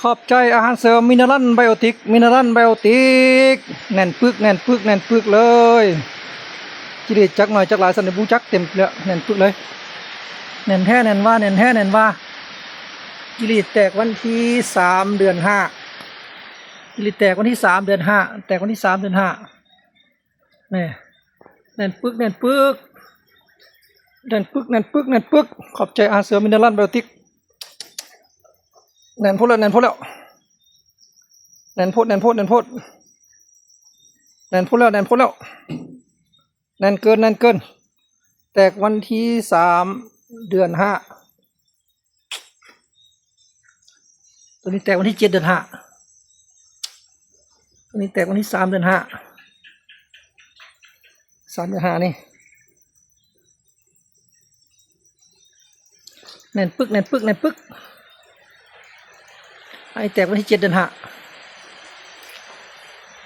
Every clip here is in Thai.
ขอบใจอาหารเสริมมินเนอรัลไบโอติกแน่นปึกเลยจิริจักหน่อยจักหลายสันนิบูจักเต็มเลยแน่นปึกเลยแน่นแท้แน่นว่าจิริแตกวันที่3 เดือน 5จิริแตกวันที่3 เดือน 5แตกวันที่3 เดือน 5นี่แน่นปึกขอบใจอาหารเสริมมินเนอรัลไบโอติกแน่นโพดแล้วแน่นเกินแตกวันที่3 เดือน 5ตัวนี้แตกวันที่7 เดือน 5ตัวนี้แตกวันที่3 เดือน 5นี่แน่นปึกไอ้แตกวันที่7 เดือน 5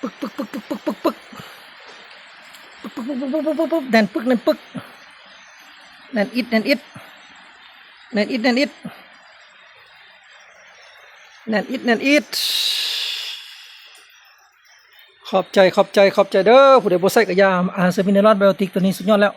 ปึกแน่นปึกแน่นอิดขอบใจเด้อผู้ใดบ่ใส่กระยาอาหารเสริมมินเนอรัลไบโอติกตัวนี้สุดยอดแล้ว